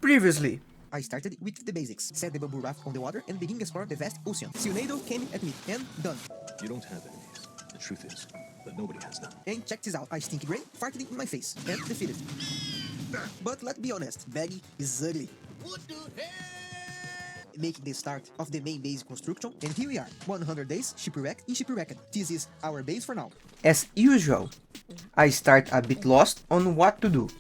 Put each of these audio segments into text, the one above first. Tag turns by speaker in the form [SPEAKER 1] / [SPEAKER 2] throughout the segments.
[SPEAKER 1] Previously.
[SPEAKER 2] I started with the basics, set the bamboo raft on the water and begin exploring the vast ocean. Sionado came at me, and done.
[SPEAKER 3] You don't have enemies. The truth is that nobody has them.
[SPEAKER 2] And check this out, I stinky brain farted in my face, and defeated. But let's be honest, Baggy is ugly.
[SPEAKER 4] What the hell?
[SPEAKER 2] Making the start of the main base construction, and here we are, 100 days, shipwrecked in Shipwrecked. This is our base for now.
[SPEAKER 1] As usual, I start a bit lost on what to do.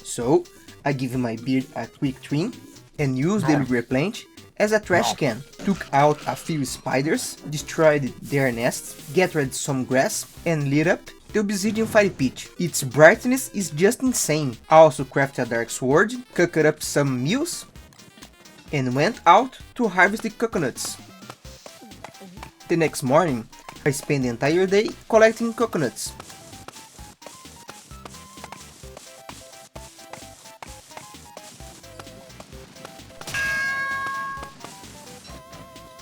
[SPEAKER 1] So, I give my beard a quick trim and use the replant as a trash can. Took out a few spiders, destroyed their nests, gathered some grass and lit up the obsidian fire pit. Its brightness is just insane. Also crafted a dark sword, cooked up some meals and went out to harvest the coconuts. The next morning, I spent the entire day collecting coconuts.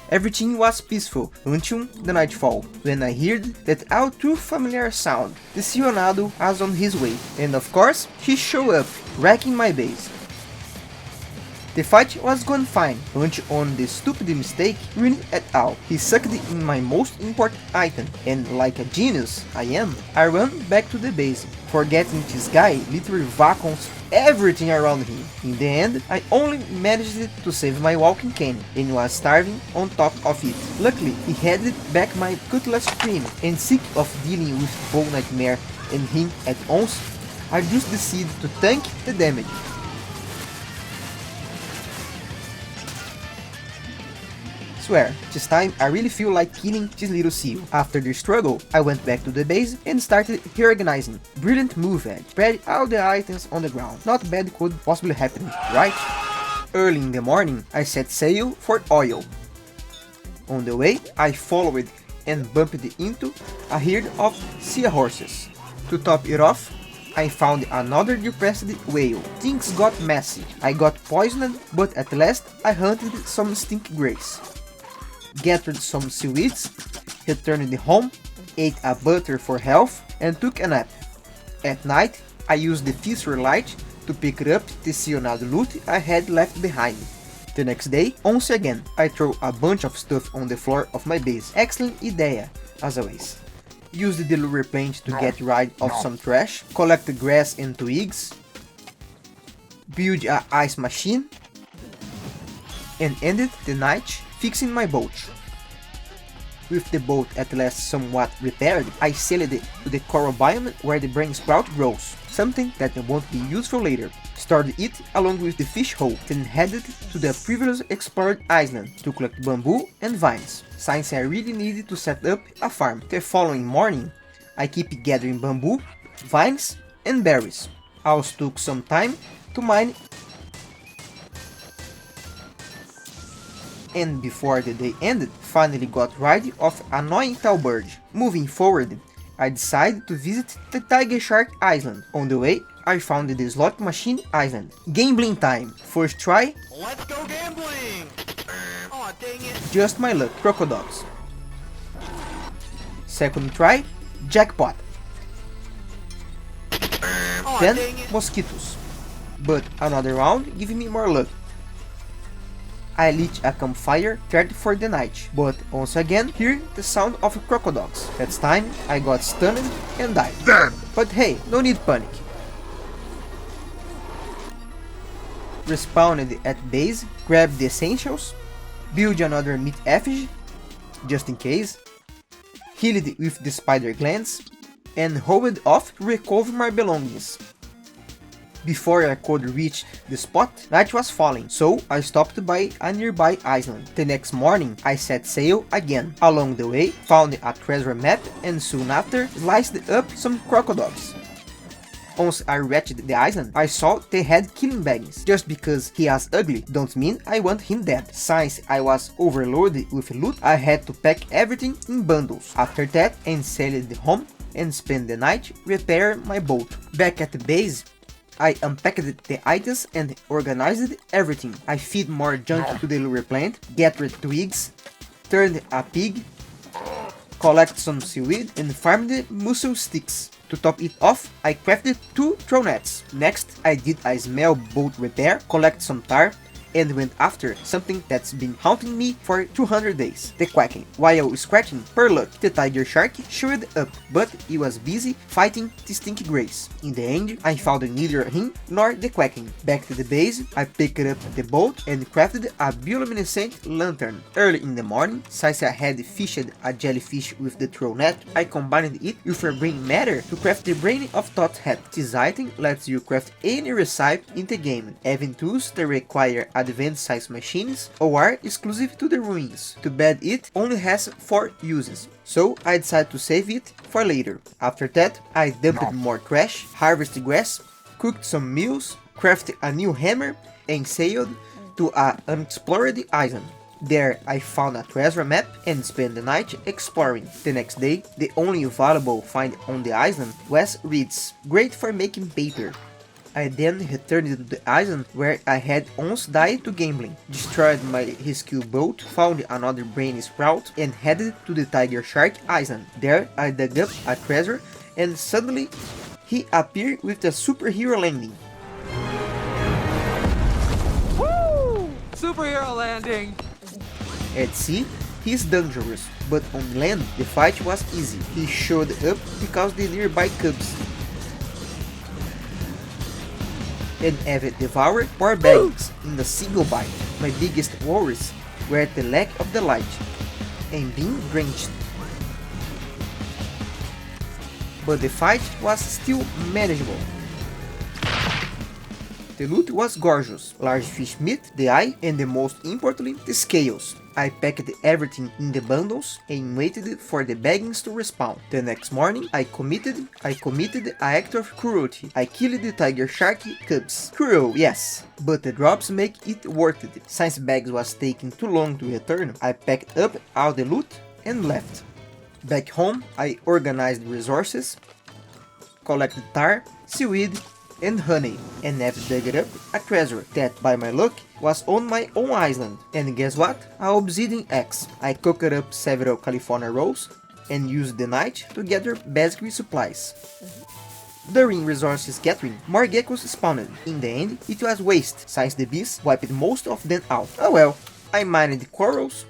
[SPEAKER 1] Everything was peaceful until the nightfall, when I heard that all too familiar sound. The Sionado was on his way, and of course, he showed up, wrecking my base. The fight was going fine, until on the stupid mistake ruined it all. He sucked in my most important item, and like a genius I am, I ran back to the base, forgetting this guy literally vacuums everything around him. In the end, I only managed to save my walking cane, and was starving on top of it. Luckily, he handed back my cutlass trim, and sick of dealing with Bow Nightmare and him at once, I just decided to tank the damage. Swear, this time I really feel like killing this little seal. After the struggle, I went back to the base and started reorganizing. Brilliant move, Ed. Spread all the items on the ground. Not bad could possibly happen, right? Early in the morning, I set sail for oil. On the way, I followed and bumped into a herd of seahorses. To top it off, I found another depressed whale. Things got messy. I got poisoned, but at last I hunted some stingrays. Gathered some seaweeds, returned home, ate a butter for health, and took a nap. At night, I used the Fisher light to pick up the Sionado loot I had left behind. The next day, once again, I threw a bunch of stuff on the floor of my base. Excellent idea, as always. Used the lure plant to get rid of some trash, collect grass and twigs, build a ice machine, and ended the night fixing my boat. With the boat at last somewhat repaired, I sailed it to the coral biome where the brain sprout grows, something that won't be useful later. Stored it along with the fish hole, then headed to the previously explored island to collect bamboo and vines, since I really needed to set up a farm. The following morning, I keep gathering bamboo, vines and berries. I also took some time to mine, and before the day ended, finally got rid of annoying tail bird. Moving forward, I decided to visit the Tiger Shark Island. On the way, I found the Slot Machine Island. Gambling time. First try.
[SPEAKER 4] Let's go gambling! Aw, dang it.
[SPEAKER 1] Just my luck. Crocodiles. Second try. Jackpot.
[SPEAKER 4] Aw,
[SPEAKER 1] Then
[SPEAKER 4] dang it.
[SPEAKER 1] mosquitoes. But another round gave me more luck. I lit a campfire, prepared for the night, but once again hear the sound of crocodiles. That time I got stunned and died. But hey, no need panic. Respawned at base, grabbed the essentials, build another meat effigy, just in case, healed with the spider glands, and hauled off to recover my belongings. Before I could reach the spot, night was falling, so I stopped by a nearby island. The next morning, I set sail again. Along the way, found a treasure map and soon after, sliced up some crocodiles. Once I reached the island, I saw they had killing bags. Just because he was ugly, don't mean I want him dead. Since I was overloaded with loot, I had to pack everything in bundles. After that, I sailed home and spent the night repairing my boat. Back at the base, I unpacked the items and organized everything. I feed more junk to the lure plant, gathered twigs, turned a pig, collect some seaweed, and farmed mussel sticks. To top it off, I crafted 2 throw nets. Next, I did a small boat repair, collect some tar, and went after something that's been haunting me for 200 days, the Quacking. While scratching, per luck, the tiger shark showed up, but he was busy fighting the stinky grays. In the end, I found neither him nor the Quacking. Back to the base, I picked up the boat and crafted a bioluminescent lantern. Early in the morning, since I had fished a jellyfish with the throw net, I combined it with a brain matter to craft the Brain of Thought hat. This item lets you craft any recipe in the game, even tools that require advanced science machines or are exclusive to the ruins. Too bad it only has 4 uses, so I decided to save it for later. After that, I dumped more trash, harvested grass, cooked some meals, crafted a new hammer, and sailed to an unexplored island. There I found a treasure map and spent the night exploring. The next day, the only valuable find on the island was reeds, great for making paper. I then returned to the island where I had once died to gambling, destroyed my rescue boat, found another brain sprout, and headed to the Tiger Shark Island. There I dug up a treasure, and suddenly he appeared with a superhero landing.
[SPEAKER 5] Woo! Superhero landing!
[SPEAKER 1] At sea, he is dangerous, but on land the fight was easy. He showed up because the nearby cubs and have devoured more bags in a single bite. My biggest worries were the lack of the light and being drenched. But the fight was still manageable. The loot was gorgeous, large fish meat, the eye, and the most importantly, the scales. I packed everything in the bundles and waited for the baggings to respawn. The next morning, I committed an act of cruelty. I killed the tiger shark cubs. Cruel, yes, but the drops make it worth it. Since bags was taking too long to return, I packed up all the loot and left. Back home, I organized resources, collected tar, seaweed, and honey, and have dug up a treasure that, by my luck, was on my own island. And guess what? A obsidian axe. I cooked up several California rolls and used the night to gather basic supplies. During resources gathering, more geckos spawned. In the end, it was waste, since the bees wiped most of them out. Oh well, I mined the corals,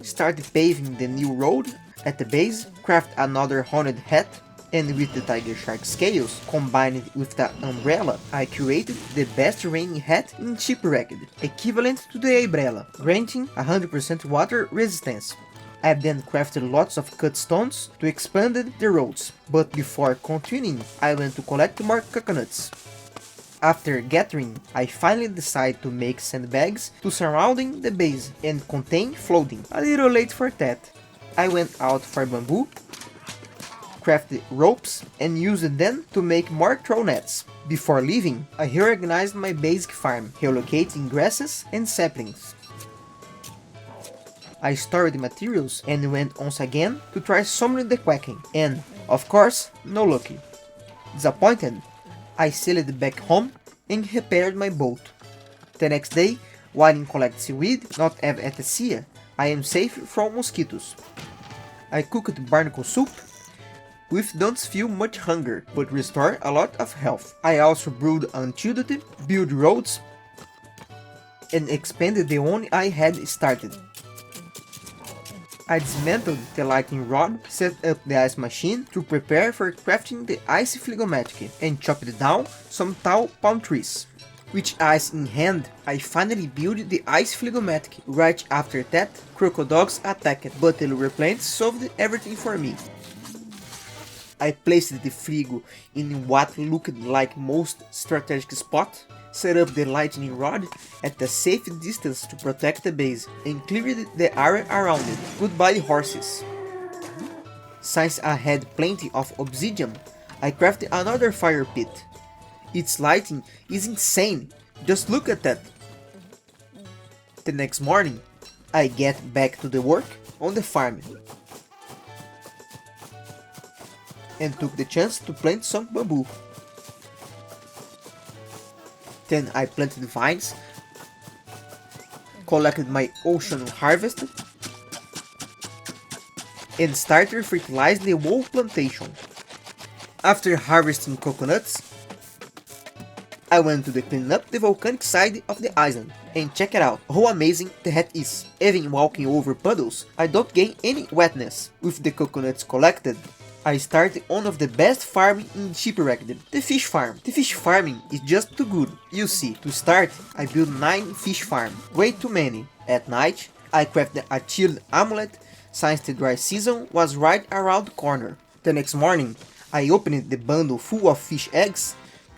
[SPEAKER 1] started paving the new road at the base, craft another horned hat, and with the tiger shark scales combined with the umbrella, I created the best raining hat in Shipwrecked, equivalent to the umbrella, granting 100% water resistance. I then crafted lots of cut stones to expand the roads, but before continuing, I went to collect more coconuts. After gathering, I finally decided to make sandbags to surrounding the base and contain floating. A little late for that. I went out for bamboo, crafted ropes, and used them to make more throw nets. Before leaving, I reorganized my basic farm, relocating grasses and saplings. I stored the materials and went once again to try summoning the Quacking, and, of course, no luck. Disappointed, I sailed back home and repaired my boat. The next day, while in collect seaweed, not have at the sea, I am safe from mosquitoes. I cooked barnacle soup, which don't feel much hunger, but restore a lot of health. I also brewed antidote, built roads, and expanded the one I had started. I dismantled the lightning rod, set up the ice machine to prepare for crafting the ice phlegmatic, and chopped down some tall palm trees. With ice in hand, I finally built the ice phlegmatic. Right after that, crocodiles attacked, but the lure plants solved everything for me. I placed the frigo in what looked like most strategic spot, set up the lightning rod at a safe distance to protect the base, and cleared the area around it. Goodbye horses. Since I had plenty of obsidian, I crafted another fire pit. Its lighting is insane, just look at that. The next morning, I get back to the work on the farm, and took the chance to plant some bamboo. Then I planted vines, collected my ocean harvest, and started fertilizing the whole plantation. After harvesting coconuts, I went to clean up the volcanic side of the island and check it out how amazing the hat is. Even walking over puddles, I don't gain any wetness. With the coconuts collected, I started one of the best farming in Shipwrecked, the fish farm. The fish farming is just too good. You see, to start, I built 9 fish farms, way too many. At night, I crafted a chilled amulet since the dry season was right around the corner. The next morning, I opened the bundle full of fish eggs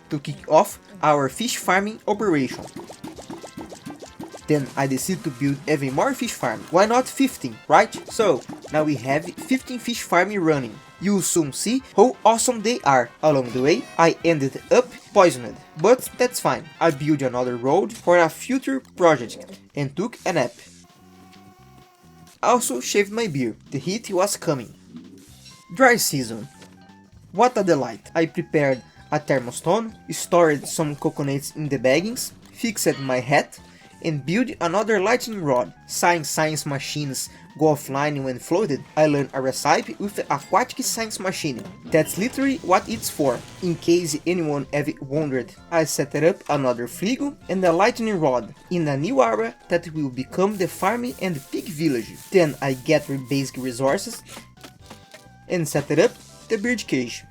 [SPEAKER 1] to kick off our fish farming operation. Then I decided to build even more fish farms. Why not 15, right? So now we have 15 fish farming running. You'll soon see how awesome they are. Along the way, I ended up poisoned, but that's fine. I built another road for a future project and took a nap. Also shaved my beard. The heat was coming. Dry season. What a delight. I prepared a thermostone, stored some coconuts in the baggings, fixed my hat, and built another lightning rod. Since science machines go offline when floated, I learned a recipe with the aquatic science machine. That's literally what it's for. In case anyone ever wondered, I set up another frigo and a lightning rod in a new area that will become the farming and pig village. Then I gathered basic resources and set up the bird cage.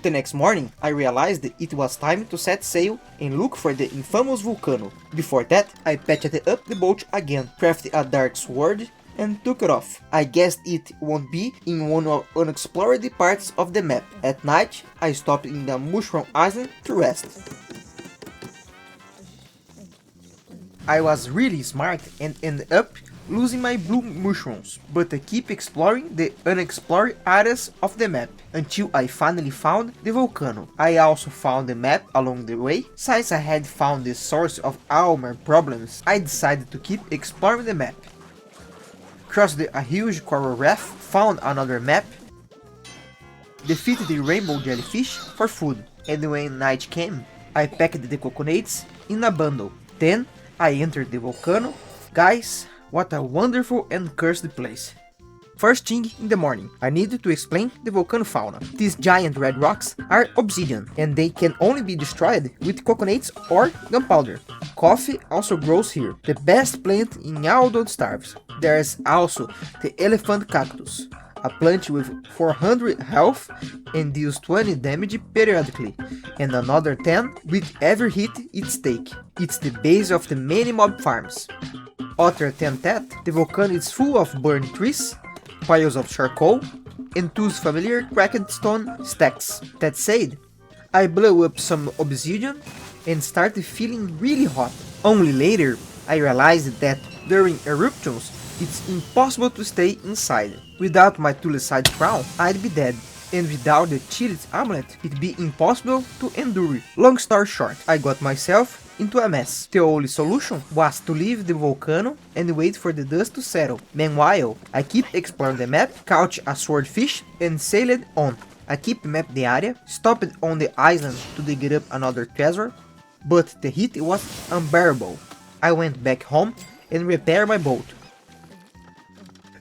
[SPEAKER 1] The next morning, I realized it was time to set sail and look for the infamous Volcano. Before that, I patched up the boat again, crafted a dark sword, and took it off. I guessed it won't be in one of unexplored parts of the map. At night, I stopped in the Mushroom Island to rest. I was really smart and ended up losing my blue mushrooms, but I keep exploring the unexplored areas of the map until I finally found the Volcano. I also found the map along the way. Since I had found the source of all my problems, I decided to keep exploring the map. Crossed a huge coral reef, found another map, defeated the rainbow jellyfish for food, and when night came, I packed the coconuts in a bundle. Then I entered the Volcano. Guys, what a wonderful and cursed place. First thing in the morning, I needed to explain the volcano fauna. These giant red rocks are obsidian, and they can only be destroyed with coconuts or gunpowder. Coffee also grows here, the best plant in all Don't Starve. There's also the elephant cactus, a plant with 400 health and deals 20 damage periodically, and another 10 with every hit it's take. It's the base of the many mob farms. Other than that, the volcano is full of burned trees, piles of charcoal, and those familiar cracked stone stacks. That said, I blew up some obsidian and started feeling really hot. Only later, I realized that during eruptions, it's impossible to stay inside. Without my tulip-side crown, I'd be dead. And without the chilled amulet, it'd be impossible to endure. Long story short, I got myself into a mess. The only solution was to leave the volcano and wait for the dust to settle. Meanwhile, I keep exploring the map, caught a swordfish, and sailed on. I keep mapped the area, stopped on the island to dig up another treasure, but the heat was unbearable. I went back home and repaired my boat.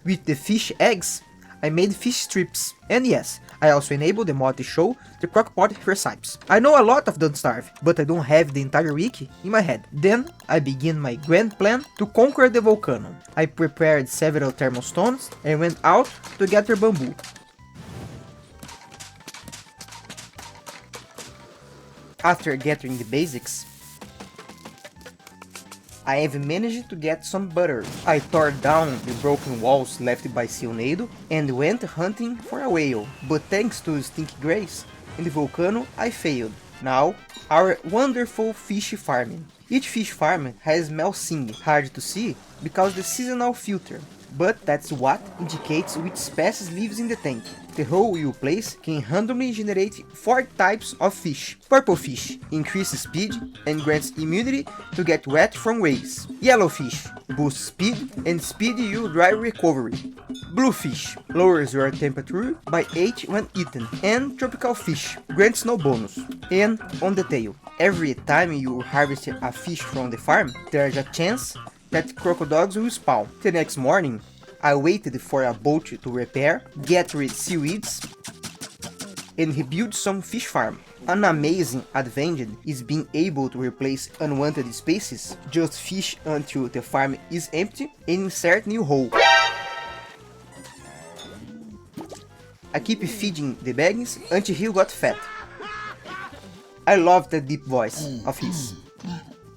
[SPEAKER 1] With the fish eggs, I made fish strips, and yes, I also enabled the mod to show the Crockpot recipes. I know a lot of Don't Starve, but I don't have the entire wiki in my head. Then, I began my grand plan to conquer the volcano. I prepared several thermal stones and went out to gather bamboo. After gathering the basics, I have managed to get some butter. I tore down the broken walls left by Sionado and went hunting for a whale, but thanks to Stinky Grace in the volcano I failed. Now, our wonderful fish farming. Each fish farm has melting, hard to see because the seasonal filter, but that's what indicates which species lives in the tank. The hole you place can randomly generate 4 types of fish. Purple fish increases speed and grants immunity to get wet from waves. Yellow fish boosts speed and speed you dry recovery. Blue fish lowers your temperature by 8 when eaten. And tropical fish grants no bonus. And on the tail, every time you harvest a fish from the farm, there's a chance that crocodiles will spawn. The next morning, I waited for a boat to repair, get rid seaweeds, and rebuild some fish farm. An amazing advantage is being able to replace unwanted spaces, just fish until the farm is empty and insert new hole. I keep feeding the baggins until he got fat. I love the deep voice of his.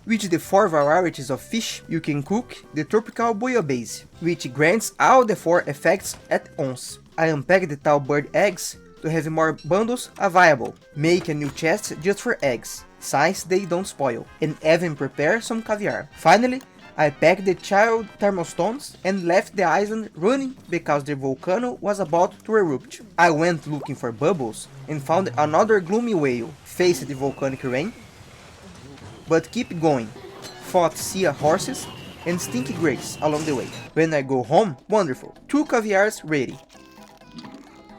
[SPEAKER 1] With the 4 varieties of fish, you can cook the tropical bouillabaisse, which grants all the 4 effects at once. I unpack the tall bird eggs to have more bundles available, make a new chest just for eggs, since they don't spoil, and even prepare some caviar. Finally, I packed the child thermostones and left the island running because the volcano was about to erupt. I went looking for bubbles and found another gloomy whale, faced the volcanic rain, but keep going, fought sea horses and stinky grapes along the way. When I go home, wonderful, 2 caviars ready.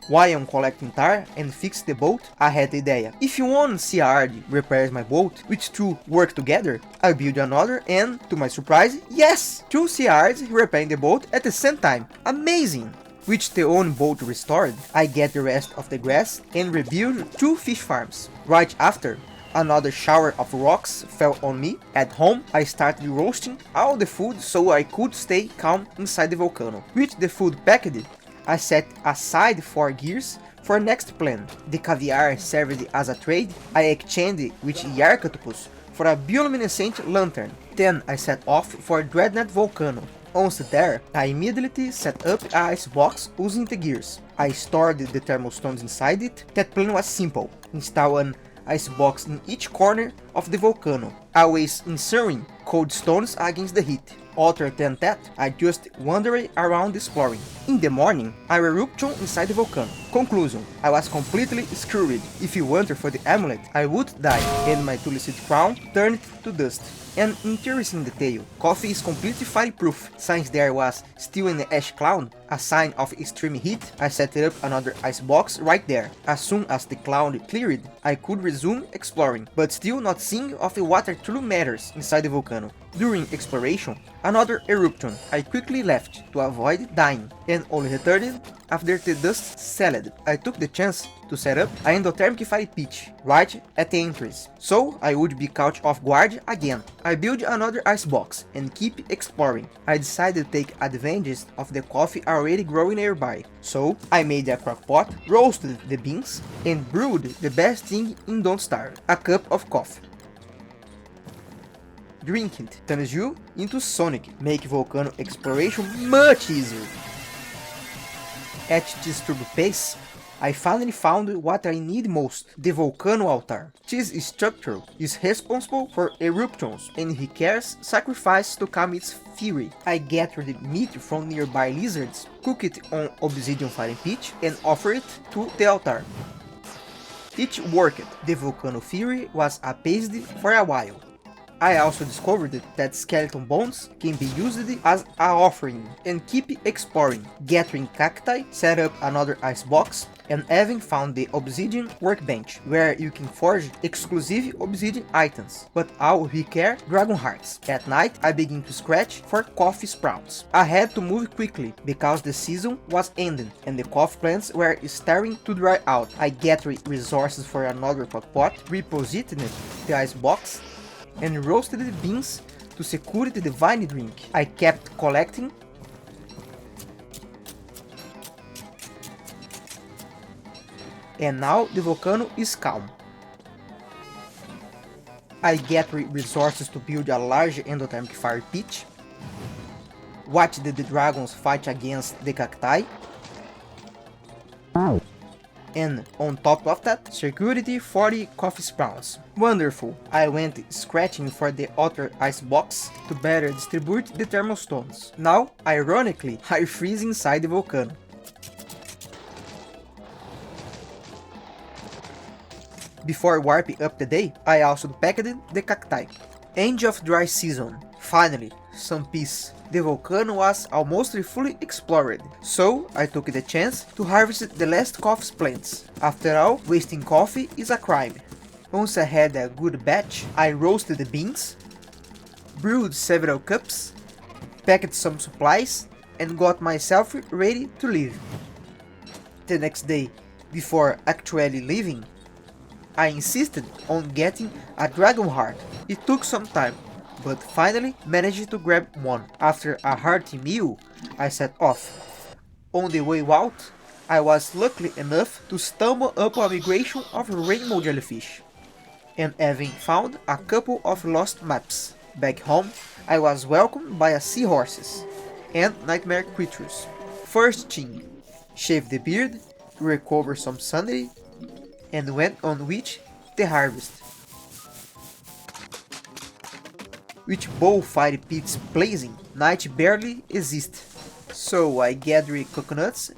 [SPEAKER 1] While I'm collecting tar and fix the boat, I had the idea. If one CRD repairs my boat, which 2 work together, I build another and, to my surprise, yes! 2 CRDs repairing the boat at the same time. Amazing! With the own boat restored, I get the rest of the grass and rebuild 2 fish farms. Right after, another shower of rocks fell on me. At home, I started roasting all the food so I could stay calm inside the volcano. With the food packed, I set aside 4 gears for next plan. The caviar served as a trade. I exchanged with Yarcatopus for a bioluminescent lantern. Then I set off for Dreadnought Volcano. Once there, I immediately set up a icebox using the gears. I stored the thermostones inside it. That plan was simple. Install an icebox in each corner of the volcano, always inserting cold stones against the heat. Other than that, I just wandered around exploring. In the morning, I erupted inside the volcano. Conclusion: I was completely screwed. If you wanted for the amulet, I would die, and my tulip crown turned to dust. An interesting detail: coffee is completely fireproof. Since there was still an ash cloud, a sign of extreme heat, I set up another icebox right there. As soon as the cloud cleared, I could resume exploring, but still not seeing of what truly matters inside the volcano. During exploration, another eruption. I quickly left to avoid dying, and only returned after the dust settled. I took the chance to set up an endothermic fire pit right at the entrance, so I would be caught off guard again. I built another icebox and keep exploring. I decided to take advantage of the coffee already growing nearby, so I made a crockpot, roasted the beans, and brewed the best thing in Don't Starve, a cup of coffee. Drink it turns you into Sonic, make volcano exploration much easier. At this turbo pace, I finally found what I need most, the volcano altar. This structure is responsible for eruptions and requires sacrifice to calm its fury. I gathered the meat from nearby lizards, cook it on obsidian fire pit and offer it to the altar. It worked. The volcano fury was appeased for a while. I also discovered that skeleton bones can be used as an offering, and keep exploring, gathering cacti, set up another icebox, and even found the obsidian workbench, where you can forge exclusive obsidian items, but all require dragon hearts. At night, I begin to scratch for coffee sprouts. I had to move quickly, because the season was ending, and the coffee plants were starting to dry out. I gathered resources for another crockpot, repositioned the icebox, and roasted the beans to secure the divine drink. I kept collecting, and now the volcano is calm. I gathered resources to build a large endothermic fire pit, watched the dragons fight against the cacti, and on top of that, security 40 coffee spawns. Wonderful! I went scratching for the other icebox to better distribute the thermostones. Now, ironically, I freeze inside the volcano. Before warping up the day, I also packed the cacti. End of dry season. Finally, some peace. The volcano was almost fully explored, so I took the chance to harvest the last coffee plants. After all, wasting coffee is a crime. Once I had a good batch, I roasted the beans, brewed several cups, packed some supplies, and got myself ready to leave. The next day, Before actually leaving, I insisted on getting a dragon heart. It took some time, but finally managed to grab one. After a hearty meal, I set off. On the way out, I was lucky enough to stumble upon a migration of rainbow jellyfish, and having found a couple of lost maps. Back home, I was welcomed by seahorses and nightmare creatures. First thing, shave the beard to recover some sanity, and went on with the harvest. With bullfire pits blazing, night barely exists, so I gather coconuts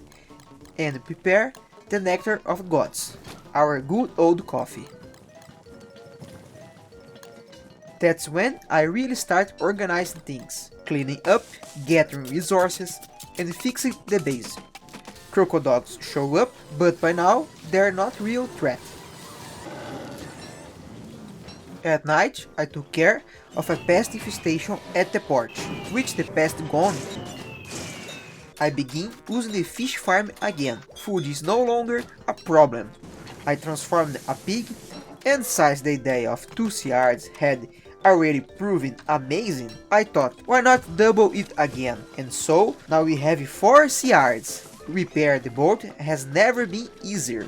[SPEAKER 1] and prepare the nectar of gods, our good old coffee. That's when I really start organizing things, cleaning up, gathering resources, and fixing the base. Crocodiles show up, but by now they're not real threat. At night, I took care of a pest infestation at the porch. With the pest gone, I begin using the fish farm again. Food is no longer a problem. I transformed a pig, and since the idea of 2 yards had already proven amazing, I thought, why not double it again? And so, now we have 4 yards. Repair the boat has never been easier.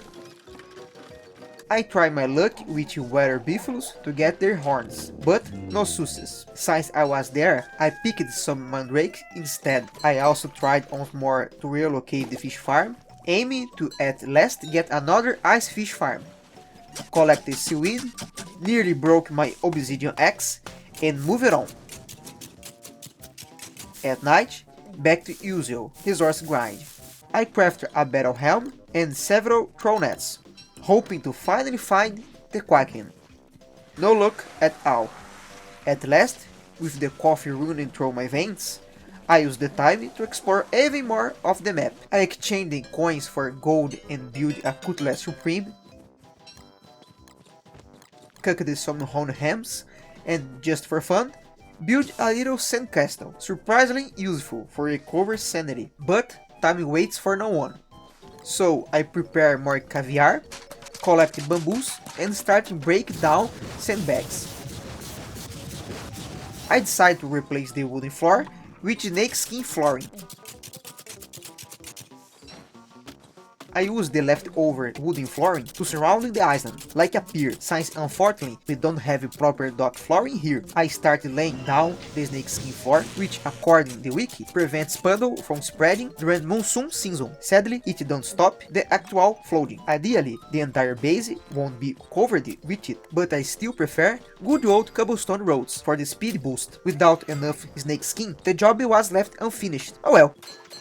[SPEAKER 1] I tried my luck with water buffaloes to get their horns, but no success. Since I was there, I picked some mandrake instead. I also tried once more to relocate the fish farm, aiming to at last get another ice fish farm. Collected seaweed, nearly broke my obsidian axe, and moved on. At night, back to usual resource grind. I crafted a battle helm and several throw nets, hoping to finally find the Kraken. No luck at all. At last, with the coffee running through my veins, I used the time to explore even more of the map. I exchanged the coins for gold and built a Cutlass Supreme, cooked some honey hams, and just for fun, built a little sandcastle, surprisingly useful for recover sanity, but time waits for no one. So I prepare more caviar, collect bamboos, and start breaking down sandbags. I decide to replace the wooden floor with snakeskin flooring. I use the leftover wooden flooring to surround the island, like a pier, since unfortunately we don't have proper dock flooring here. I started laying down the snakeskin floor, which according to the wiki, prevents puddle from spreading during monsoon season. Sadly, it don't stop the actual flooding. Ideally, the entire base won't be covered with it, but I still prefer good old cobblestone roads for the speed boost. Without enough snakeskin, the job was left unfinished. Oh well.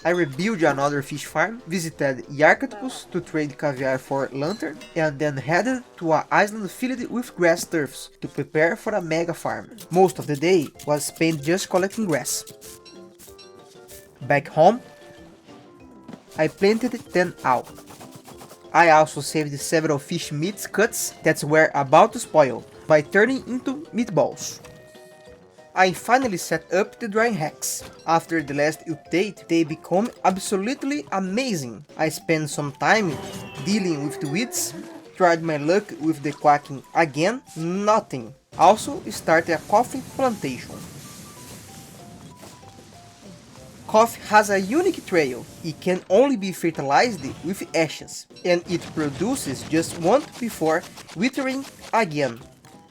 [SPEAKER 1] I rebuilt another fish farm, visited Yarkatpus to trade caviar for lantern, and then headed to an island filled with grass turfs to prepare for a mega farm. Most of the day was spent just collecting grass. Back home, I planted them out. I also saved several fish meat cuts that were about to spoil by turning into meatballs. I finally set up the drying racks. After the last update, they become absolutely amazing. I spent some time dealing with the weeds, tried my luck with the quacking again, nothing. Also started a coffee plantation. Coffee has a unique trail. It can only be fertilized with ashes, and it produces just once before withering again.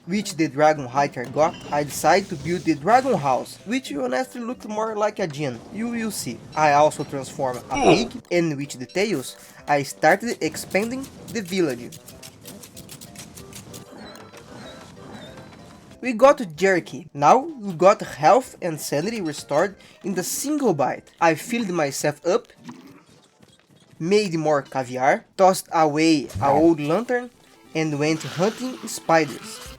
[SPEAKER 1] With the dragon height I got, I decided to build the dragon house, which honestly looked more like a gym, you will see. I also transformed a pig, and with the tails, I started expanding the village. We got jerky. Now we got health and sanity restored in the single bite. I filled myself up, made more caviar, tossed away an old lantern, and went hunting spiders.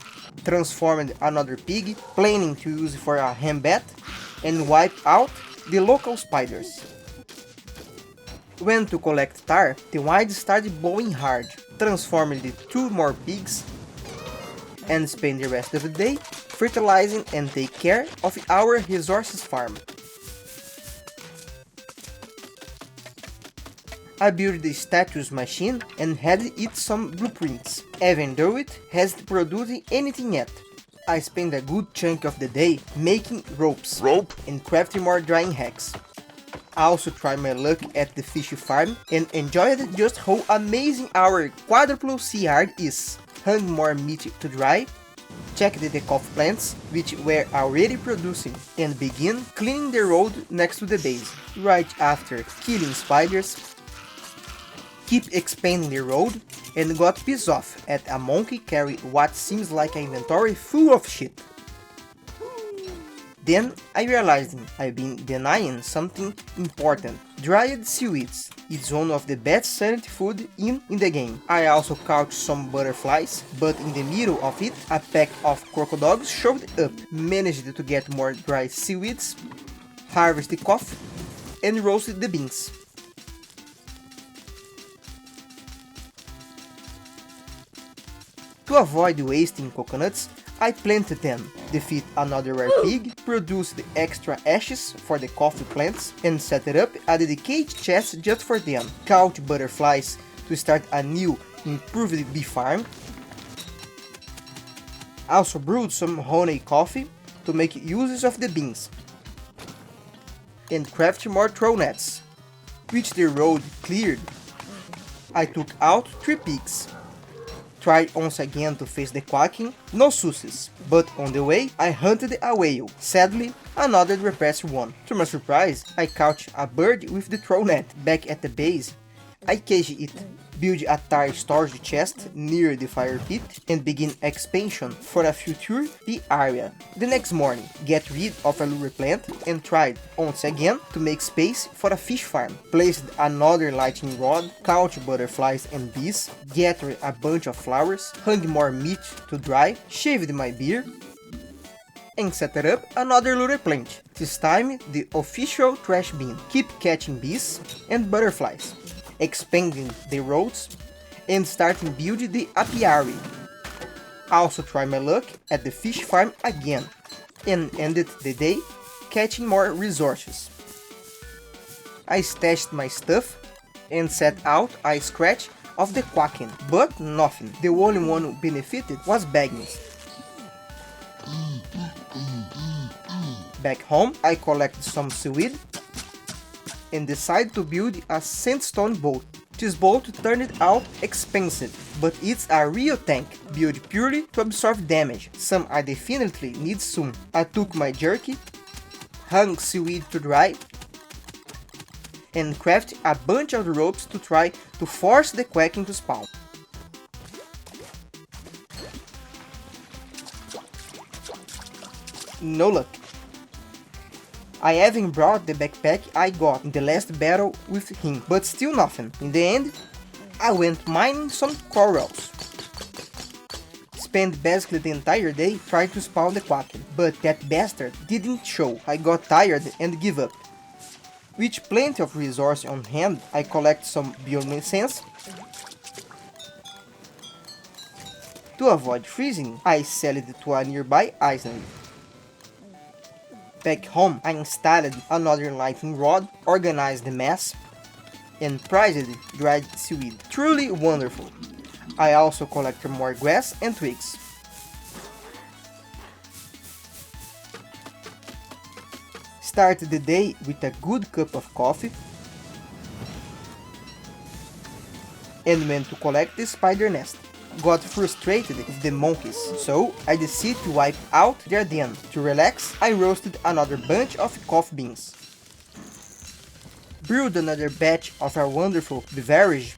[SPEAKER 1] Transformed another pig, planning to use for a ham bat, and wipe out the local spiders. When to collect tar, the wind started blowing hard. Transformed the 2 more pigs, and spend the rest of the day fertilizing and take care of our resources farm. I built the status machine and handed it some blueprints, even though it hasn't produced anything yet. I spent a good chunk of the day making ropes and crafting more drying hacks. I also tried my luck at the fish farm and enjoyed just how amazing our quadruple yard is. Hung more meat to dry, checked the coffee plants which were already producing, and began cleaning the road next to the base. Right after killing spiders, keep expanding the road, and got pissed off at a monkey carry what seems like an inventory full of shit. Then I realized I've been denying something important. Dried seaweeds. It's one of the best sanity food in the game. I also caught some butterflies, but in the middle of it, a pack of crocodiles showed up. Managed to get more dry seaweeds, harvest the coffee, and roasted the beans. To avoid wasting coconuts, I planted them, defeat another rare pig, produced extra ashes for the coffee plants, and set up a dedicated chest just for them. Caught butterflies to start a new, improved bee farm. Also brewed some honey coffee to make uses of the beans. And craft more throw nets. Which the road cleared, I took out 3 pigs. Tried once again to face the quacking, no success, but on the way I hunted a whale, sadly another repressed one. To my surprise, I caught a bird with the throw net. Back at the base, I caged it, build a tire storage chest near the fire pit, and begin expansion for a future bee area. The next morning, get rid of a lure plant and tried once again to make space for a fish farm. Placed another lightning rod, caught butterflies and bees, gathered a bunch of flowers, hung more meat to dry, shaved my beard, and set up another lure plant. This time the official trash bin. Keep catching bees and butterflies, expanding the roads, and starting building the apiary. Also try my luck at the fish farm again, and ended the day catching more resources. I stashed my stuff and set out a scratch of the quacking, but nothing. The only one who benefited was Baggins. Back home, I collected some seaweed and decided to build a sandstone boat. This boat turned out expensive, but it's a real tank, built purely to absorb damage, some I definitely need soon. I took my jerky, hung seaweed to dry, and crafted a bunch of ropes to try to force the quacking to spawn. No luck. I even brought the backpack I got in the last battle with him, but still nothing. In the end, I went mining some corals. Spent basically the entire day trying to spawn the quacken, but that bastard didn't show. I got tired and gave up. With plenty of resources on hand, I collect some bioluminescence. To avoid freezing, I sell it to a nearby island. Back home, I installed another lightning rod, organized the mess, and prized dried seaweed. Truly wonderful. I also collected more grass and twigs. Started the day with a good cup of coffee and went to collect the spider nest. Got frustrated with the monkeys, so I decided to wipe out their den. To relax, I roasted another bunch of coffee beans, brewed another batch of our wonderful beverage,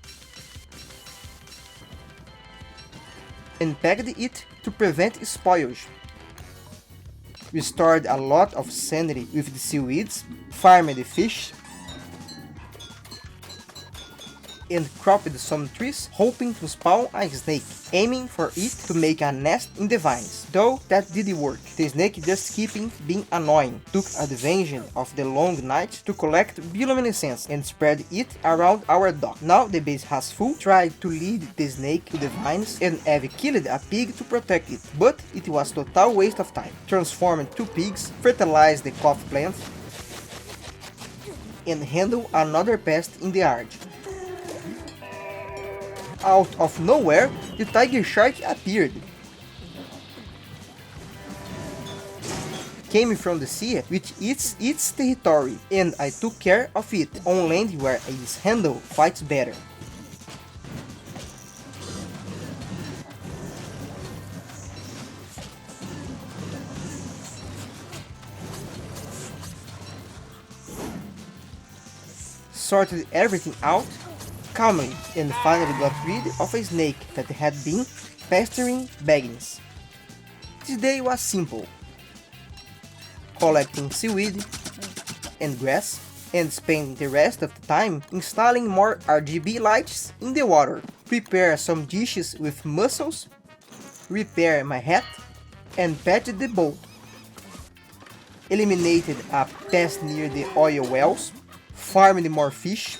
[SPEAKER 1] and packed it to prevent spoilage. Restored a lot of sanity with the seaweeds, farmed the fish, and cropped some trees, hoping to spawn a snake, aiming for it to make a nest in the vines. Though that didn't work. The snake just keeping being annoying. Took advantage of the long night to collect bioluminescence and spread it around our dock. Now the base has full. Tried to lead the snake to the vines and have killed a pig to protect it, but it was total waste of time. Transformed 2 pigs, fertilized the coffee plant, and handled another pest in the yard. Out of nowhere, the tiger shark appeared. Came from the sea, which is its territory, and I took care of it on land where its handle fights better. Sorted everything out calmly and finally got rid of a snake that had been pestering Baggins. This day was simple. Collecting seaweed and grass and spending the rest of the time installing more RGB lights in the water, prepare some dishes with mussels, repair my hat and patch the boat, eliminated a pest near the oil wells, farmed more fish,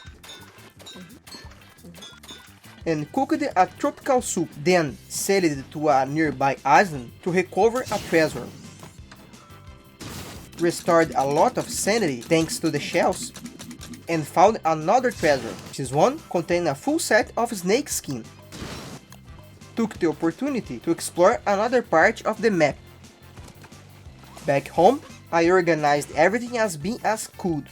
[SPEAKER 1] and cooked a tropical soup, then sailed to a nearby island to recover a treasure. Restored a lot of sanity thanks to the shells, and found another treasure. This one contained a full set of snake skin. Took the opportunity to explore another part of the map. Back home, I organized everything as best as could.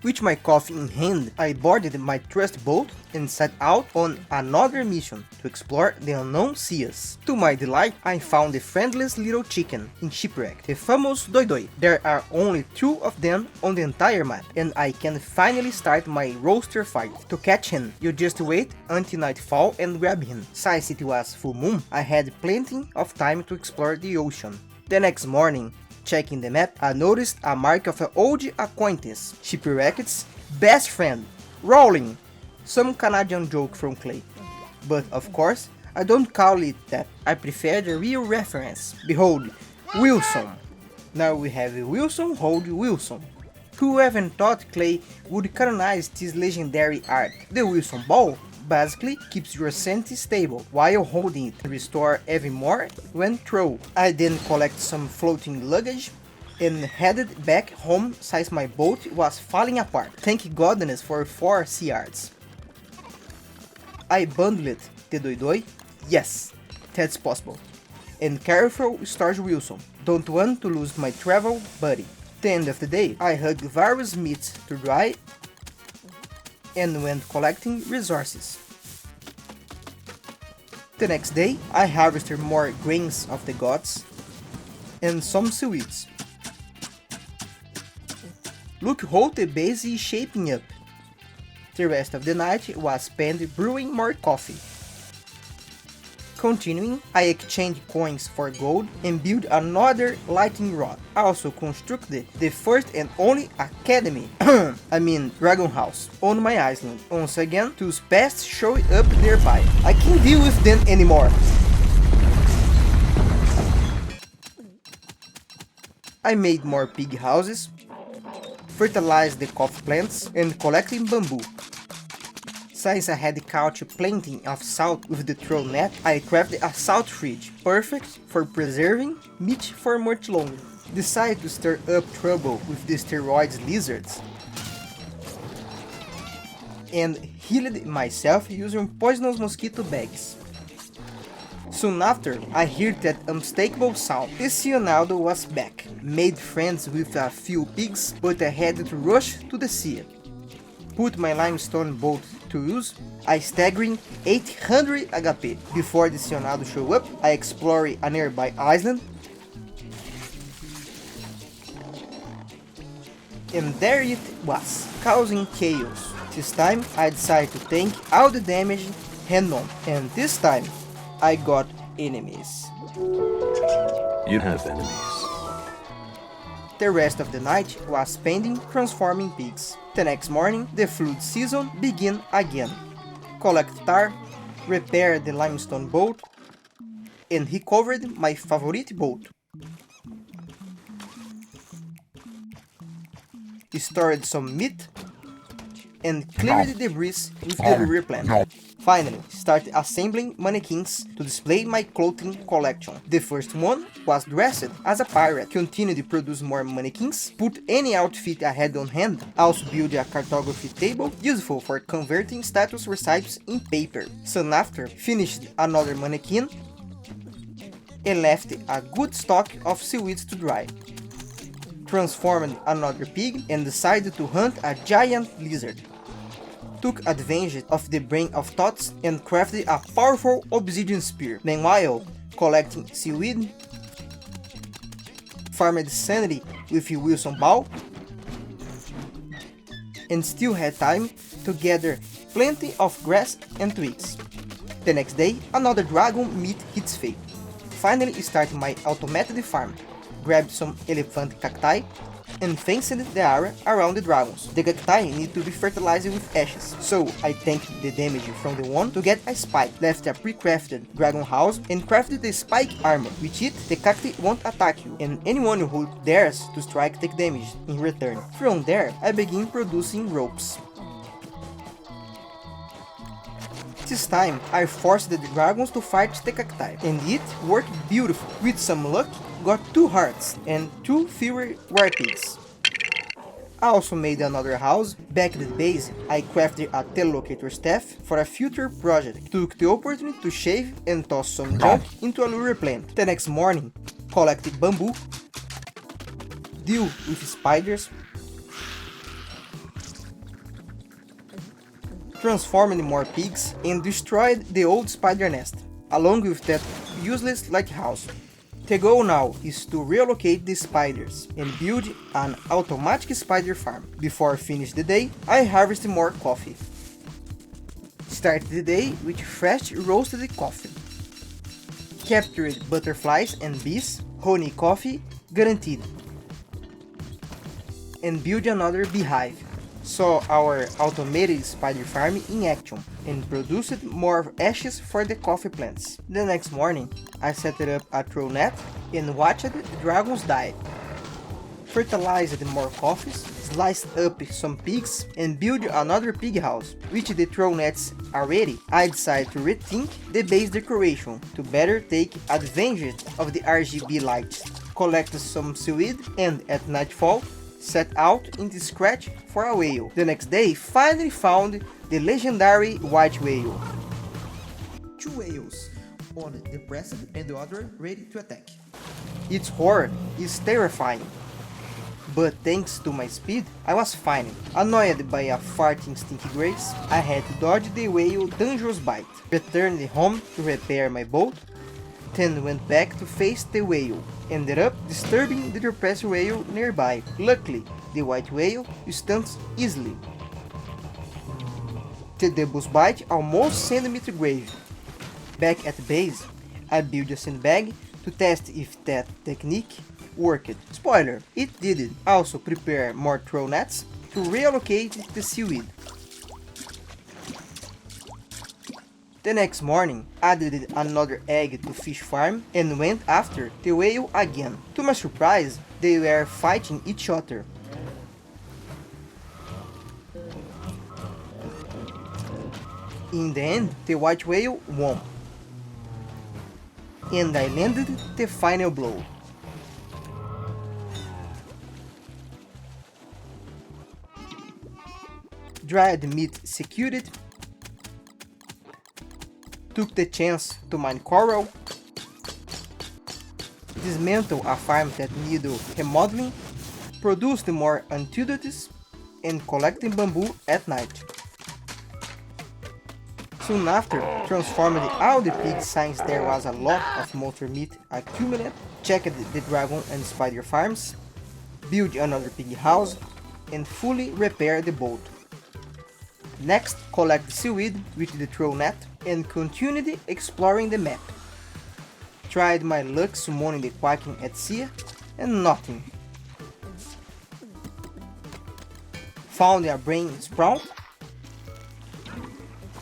[SPEAKER 1] With my coffee in hand, I boarded my trust boat and set out on another mission to explore the unknown seas. To my delight, I found the friendliest little chicken in Shipwrecked, the famous Doi Doi. There are only 2 of them on the entire map, and I can finally start my roaster fight. To catch him, you just wait until nightfall and grab him. Since it was full moon, I had plenty of time to explore the ocean. The next morning, checking the map, I noticed a mark of an old acquaintance, Shipwrecked's best friend, Rowling. Some Canadian joke from Clay. But of course, I don't call it that. I prefer the real reference. Behold, Wilson. Now we have Wilson hold Wilson. Whoever thought Clay would canonize this legendary art? The Wilson ball basically keeps your sanity stable while holding it, restore even more when thrown. I then collect some floating luggage and headed back home since my boat was falling apart. Thank goodness for 4 sea yards. I bundled the Doi Doi, yes, that's possible, and careful storage Wilson, don't want to lose my travel buddy. At the end of the day, I hugged various meats to dry and went collecting resources. The next day, I harvested more grains of the gods and some seaweeds. Look how the base is shaping up. The rest of the night was spent brewing more coffee. Continuing, I exchanged coins for gold and built another lightning rod. I also constructed the first and only academy, dragon house, on my island. Once again, 2 pests showed up nearby. I can't deal with them anymore. I made more pig houses, fertilized the coffee plants, and collected bamboo. Since I had caught plenty of salt with the troll net, I crafted a salt fridge, perfect for preserving meat for much longer. Decided to stir up trouble with the steroids lizards, and healed myself using poisonous mosquito bags. Soon after, I heard that unmistakable sound. Leonardo was back, made friends with a few pigs, but I had to rush to the sea. Put my limestone boat to use, a staggering 800 HP. Before the Leonardo show up, I explored a nearby island, and there it was, causing chaos. This time, I decided to tank all the damage head-on, and this time, I got enemies.
[SPEAKER 3] You have enemies.
[SPEAKER 1] The rest of the night was spent transforming pigs. The next morning, the flood season began again. Collect tar, repair the limestone boat, and recovered my favorite boat. Stored some meat, and cleared the debris with the rear plant. Finally, started assembling mannequins to display my clothing collection. The first one was dressed as a pirate, continued to produce more mannequins, put any outfit I had on hand, also build a cartography table useful for converting status recipes in paper. Soon after, finished another mannequin and left a good stock of seaweeds to dry. Transformed another pig and decided to hunt a giant lizard. Took advantage of the brain of thoughts and crafted a powerful obsidian spear. Meanwhile, collecting seaweed, farmed sanity with a Wilson bow, and still had time to gather plenty of grass and twigs. The next day, another dragon met its fate. Finally started my automated farm, grabbed some elephant cacti, and fenced the area around the dragons. The cacti need to be fertilized with ashes, so I tanked the damage from the one to get a spike, left a pre-crafted dragon house, and crafted the spike armor. With it, the cacti won't attack you, and anyone who dares to strike take damage in return. From there, I begin producing ropes. This time, I forced the dragons to fight the cacti, and it worked beautiful. With some luck, got 2 hearts and 2 fewer war pigs. I also made another house. Back at the base, I crafted a telelocator staff for a future project. Took the opportunity to shave and toss some junk into a lure plant. The next morning, collected bamboo, deal with spiders, transformed more pigs, and destroyed the old spider nest, along with that useless lighthouse. The goal now is to relocate the spiders and build an automatic spider farm. Before I finish the day, I harvest more coffee. Start the day with fresh roasted coffee. Captured butterflies and bees, honey coffee guaranteed. And build another beehive. Saw our automated spider farm in action and produced more ashes for the coffee plants. The next morning, I set up a throw net and watched the dragons die. Fertilized more coffees, sliced up some pigs, and built another pig house. With the throw nets already, I decided to rethink the base decoration to better take advantage of the RGB lights. Collected some seaweed and at nightfall, set out in the scratch for a whale. The next day, finally found the legendary white whale.
[SPEAKER 2] 2 whales, one depressed and the other ready to attack.
[SPEAKER 1] Its horror is terrifying, but thanks to my speed, I was fine. Annoyed by a farting stinky grace, I had to dodge the whale dangerous bite. Returned home to repair my boat, then went back to face the whale. Ended up disturbing the depressed whale nearby. Luckily, the white whale stunts easily. The devil's bite almost sent me to grave. Back at the base, I built a sandbag to test if that technique worked. Spoiler, it did. Also prepare more throw nets to reallocate the seaweed. The next morning, added another egg to fish farm and went after the whale again. To my surprise, they were fighting each other. In the end, the white whale won. And I landed the final blow. Dried meat secured. Took the chance to mine coral. Dismantle a farm that needed remodeling. Produced more antidotes. And collecting bamboo at night. Soon after, transformed all the pigs since there was a lot of monster meat accumulated, checked the dragon and spider farms, built another pig house, and fully repaired the boat. Next, collect seaweed with the throw net and continued exploring the map. Tried my luck summoning the Quaking at sea, and nothing. Found a brain sprout,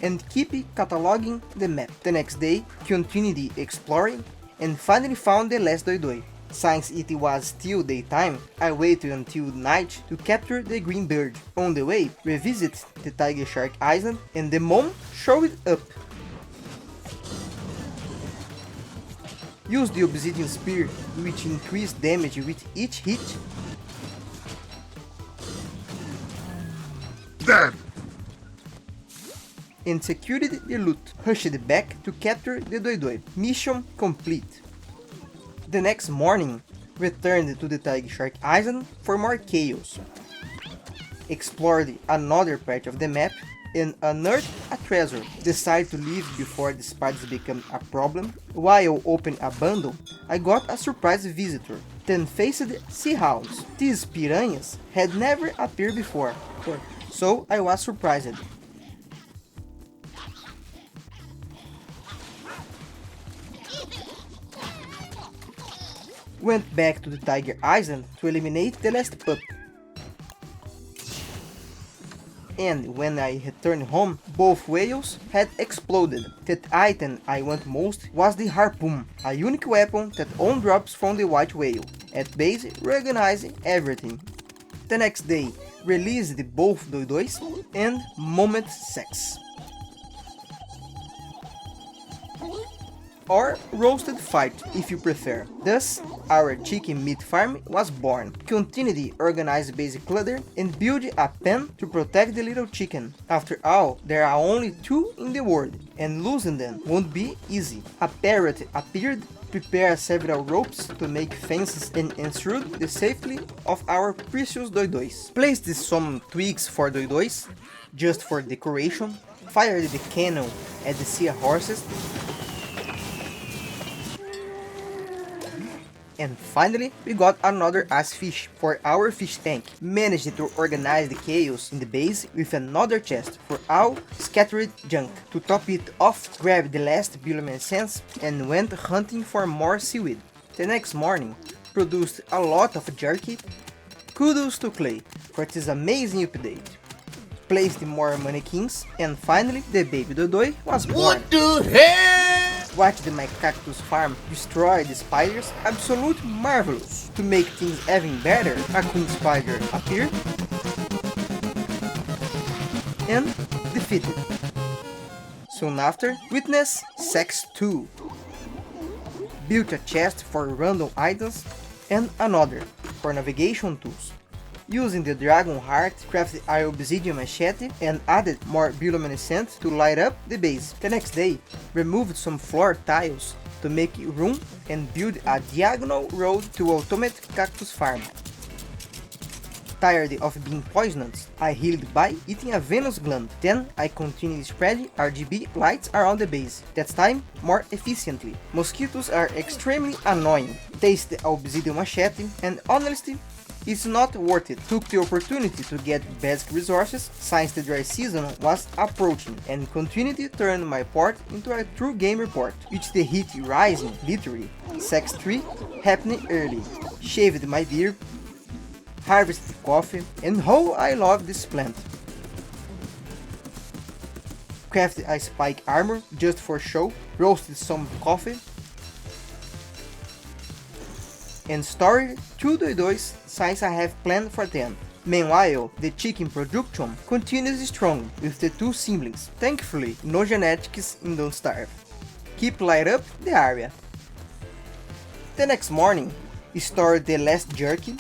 [SPEAKER 1] and keep cataloging the map. The next day, continued exploring, and finally found the last doidoi. Since it was still daytime, I waited until night to capture the green bird. On the way, revisit the Tiger Shark Island and the moon showed up. Use the obsidian spear, which increased damage with each hit.
[SPEAKER 3] Dead!
[SPEAKER 1] And secured the loot. Rushed back to capture the Doidoi. Mission complete. The next morning, returned to the Tiger Shark Island for more chaos. Explored another part of the map and unearthed a treasure. Decided to leave before the spiders become a problem. While opening a bundle, I got a surprise visitor. 10-faced sea hounds. These piranhas had never appeared before, so I was surprised. Went back to the Tiger Island to eliminate the last pup. And when I returned home, both whales had exploded. The item I want most was the harpoon, a unique weapon that only drops from the white whale. At base, reorganizing everything. The next day, released both Doidois and Moment Sex. Or roasted fight if you prefer. Thus, our chicken meat farm was born. Continue the organized basic clutter and build a pen to protect the little chicken. After all, there are only 2 in the world, and losing them won't be easy. A parrot appeared, prepare several ropes to make fences and ensure the safety of our precious Doidois. Placed some twigs for Doidois, just for decoration. Fired the cannon at the sea horses. And finally, we got another ice fish for our fish tank. Managed to organize the chaos in the base with another chest for all scattered junk. To top it off, grabbed the last bioluminescence and went hunting for more seaweed. The next morning, produced a lot of jerky. Kudos to Clay for this amazing update. Placed more mannequins, and finally the baby Dodoi was born.
[SPEAKER 3] What the hell?
[SPEAKER 1] Watched my cactus farm destroy the spiders, absolute marvelous. To make things even better, a queen spider appeared and defeated. Soon after, witness Sex 2. Built a chest for random items and another for navigation tools. Using the dragon heart, crafted an obsidian machete and added more bioluminescence to light up the base. The next day, removed some floor tiles to make room and build a diagonal road to ultimate cactus farm. Tired of being poisoned, I healed by eating a Venus gland. Then I continued spreading RGB lights around the base, that time more efficiently. Mosquitoes are extremely annoying. Taste the obsidian machete and honestly, it's not worth it. Took the opportunity to get basic resources since the dry season was approaching and continued to turn my port into a true gamer port. With the heat rising, literally, Sex 3 happening early. Shaved my beard, harvested coffee, and how I love this plant. Crafted a spike armor just for show, roasted some coffee, and stored 2 Doidois since I have planned for them. Meanwhile, the chicken production continues strong with the 2 siblings. Thankfully, no genetics in Don't Starve. Keep light up the area. The next morning, store the last jerky,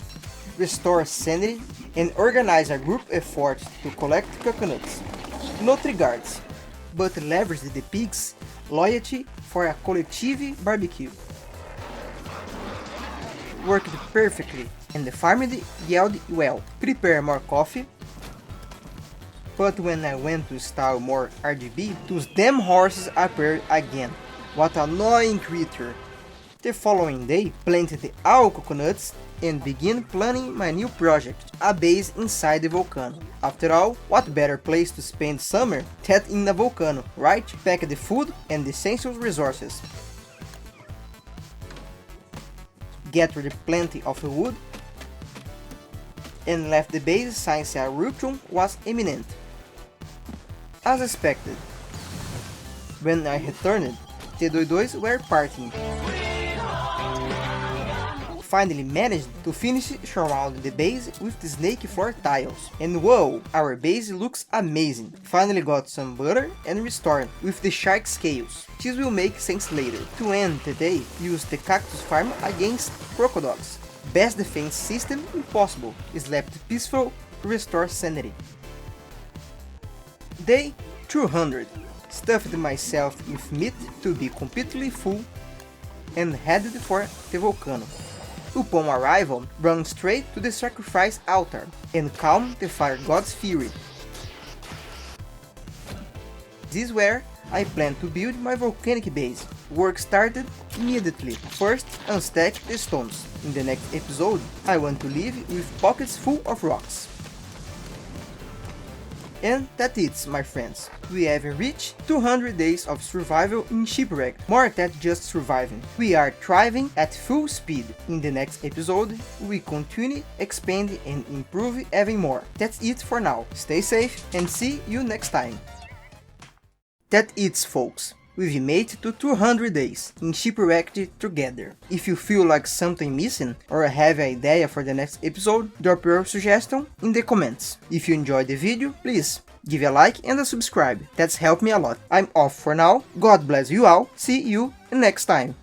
[SPEAKER 1] restore sanity, and organize a group effort to collect coconuts. No regards, but leverage the pigs' loyalty for a collective barbecue. Worked perfectly and the farm yielded well. Prepare more coffee. But when I went to install more RGB, those damn horses appeared again. What an annoying creature. The following day, planted all coconuts and began planning my new project, a base inside the volcano. After all, what better place to spend summer than in a volcano, right? Pack the food and the essential resources. Gathered plenty of wood and left the base since a eruption was imminent. As expected, when I returned, the Doidois were partying. finally managed to finish surrounding the base with the snake floor tiles. And whoa, our base looks amazing. Finally got some butter and restored with the shark scales. This will make sense later. To end the day, use the cactus farm against crocodiles. Best defense system impossible. Slept peaceful, restore sanity. Day 200. Stuffed myself with meat to be completely full and headed for the volcano. Upon arrival, run straight to the sacrifice altar and calm the fire god's fury. This is where I plan to build my volcanic base. Work started immediately. First, unstack the stones. In the next episode, I want to live with pockets full of rocks. And that's it, my friends. We have reached 200 days of survival in Shipwrecked. More than just surviving. We are thriving at full speed. In the next episode, we continue, expand and improve even more. That's it for now. Stay safe and see you next time. That's it, folks. We've made it to 200 days in Shipwrecked together. If you feel like something missing or have an idea for the next episode, drop your suggestion in the comments. If you enjoyed the video, please give a like and a subscribe. That's helped me a lot. I'm off for now. God bless you all. See you next time.